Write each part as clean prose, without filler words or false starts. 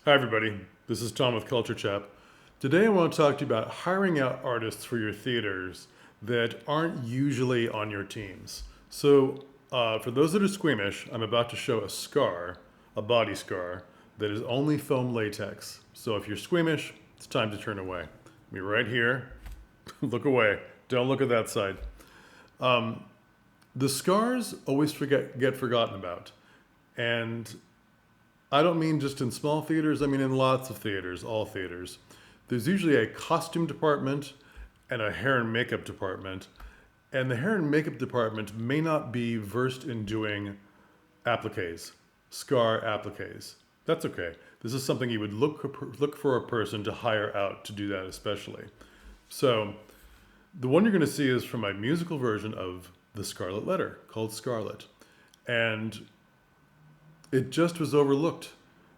Hi, everybody. This is Tom with Culture Chap. Today, I want to talk to you about hiring out artists for your theaters that aren't usually on your teams. For those that are squeamish, I'm about to show a scar, a body scar, that is only foam latex. So, if you're squeamish, it's time to turn away. Me right here. Look away. Don't look at that side. The scars always get forgotten about. And I don't mean just in small theaters, I mean in lots of theaters, all theaters. There's usually a costume department and a hair and makeup department. And the hair and makeup department may not be versed in doing appliques, scar appliques. That's okay. This is something you would look for a person to hire out to do that, especially. So, the one you're going to see is from my musical version of The Scarlet Letter called Scarlet. And it just was overlooked.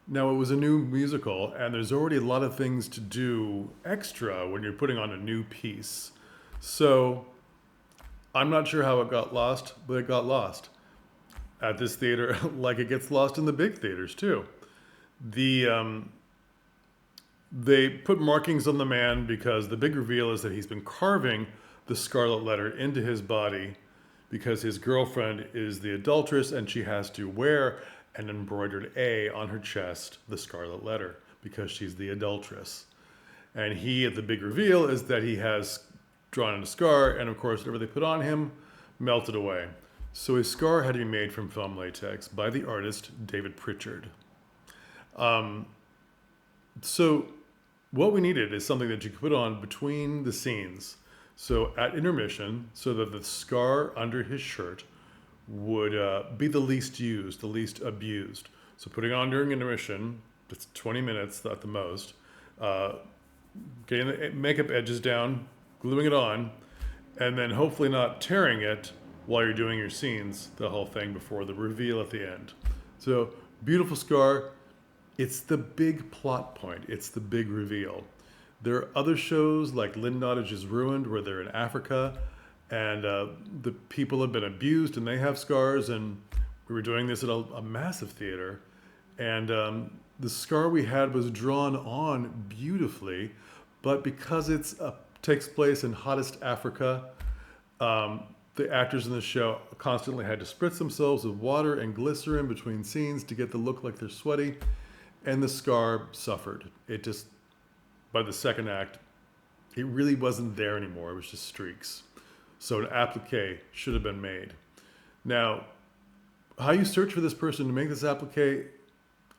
Now, it was a new musical, and there's already a lot of things to do extra when you're putting on a new piece. So, I'm not sure how it got lost, but it got lost at this theater, like it gets lost in the big theaters too. The They put markings on the man because the big reveal is that he's been carving the Scarlet Letter into his body because his girlfriend is the adulteress and she has to wear an embroidered A on her chest, the Scarlet Letter, because she's the adulteress. And the big reveal is that he has drawn in a scar, and of course, whatever they put on him melted away. So his scar had to be made from foam latex by the artist David Pritchard. So what we needed is something that you could put on between the scenes. So at intermission, so that the scar under his shirt would be the least used, the least abused. So putting on during intermission, it's 20 minutes at the most, getting the makeup edges down, gluing it on, and then hopefully not tearing it while you're doing your scenes, the whole thing before the reveal at the end. So beautiful scar. It's the big plot point. It's the big reveal. There are other shows like Lynn Nottage is Ruined where they're in Africa and the people have been abused and they have scars, and we were doing this at a massive theater, and the scar we had was drawn on beautifully, but because it takes place in hottest Africa, the actors in the show constantly had to spritz themselves with water and glycerin between scenes to get the look like they're sweaty, and the scar suffered. It just, by the second act, it really wasn't there anymore. It was just streaks. So an applique should have been made. Now, how you search for this person to make this applique,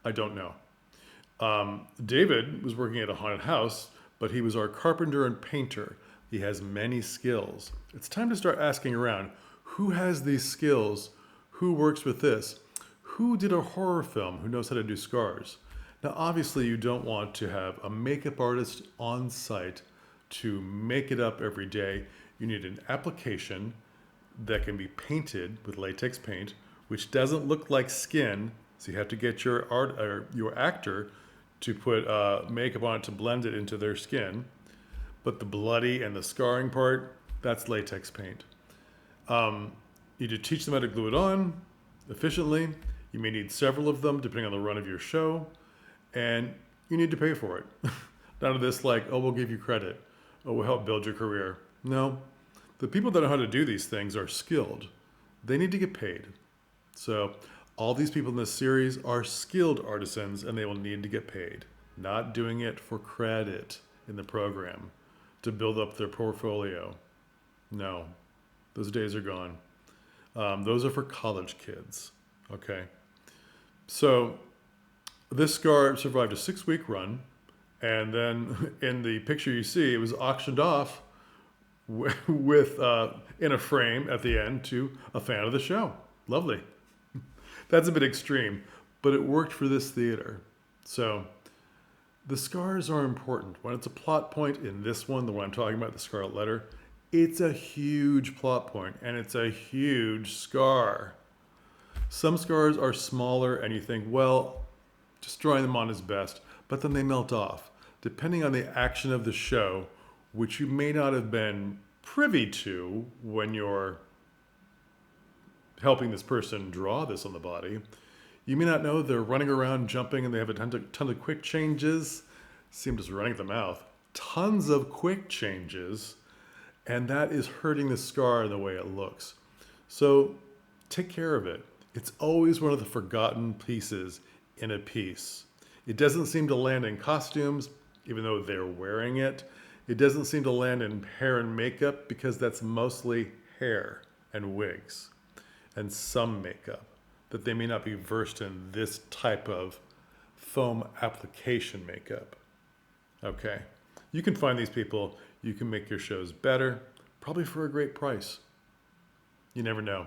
I don't know. David was working at a haunted house, but he was our carpenter and painter. He has many skills. It's time to start asking around, who has these skills? Who works with this? Who did a horror film? Who knows how to do scars? Now, obviously, you don't want to have a makeup artist on site to make it up every day. You need an application that can be painted with latex paint, which doesn't look like skin. So you have to get your actor to put makeup on it to blend it into their skin. But the bloody and the scarring part, that's latex paint. You need to teach them how to glue it on efficiently. You may need several of them depending on the run of your show. And you need to pay for it. None of this like, oh, we'll give you credit. Oh, we'll help build your career. No. The people that know how to do these things are skilled. They need to get paid. So all these people in this series are skilled artisans and they will need to get paid. Not doing it for credit in the program to build up their portfolio. No. Those days are gone. Those are for college kids. Okay. So this scar survived a 6-week run, and then in the picture you see, it was auctioned off with in a frame at the end to a fan of the show. Lovely. That's a bit extreme, but it worked for this theater. So the scars are important. When it's a plot point in this one, the one I'm talking about, the Scarlet Letter, it's a huge plot point, and it's a huge scar. Some scars are smaller, and you think, well, just drawing them on is best, but then they melt off. Depending on the action of the show, which you may not have been privy to when you're helping this person draw this on the body, You may not know they're running around jumping and they have a ton of quick changes. Seem just running at the mouth. Tons of quick changes, and that is hurting the scar in the way it looks. So take care of it. It's always one of the forgotten pieces in a piece. It doesn't seem to land in costumes, even though they're wearing it. It doesn't seem to land in hair and makeup because that's mostly hair and wigs and some makeup, that they may not be versed in this type of foam application makeup. Okay, you can find these people. You can make your shows better, probably for a great price. You never know.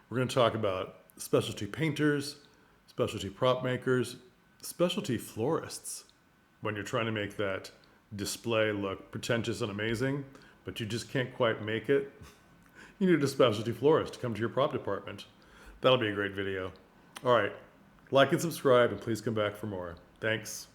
We're going to talk about specialty painters, specialty prop makers, specialty florists. When you're trying to make that display look pretentious and amazing, but you just can't quite make it, you need a specialty florist to come to your prop department. That'll be a great video. All right, like and subscribe, and please come back for more. Thanks.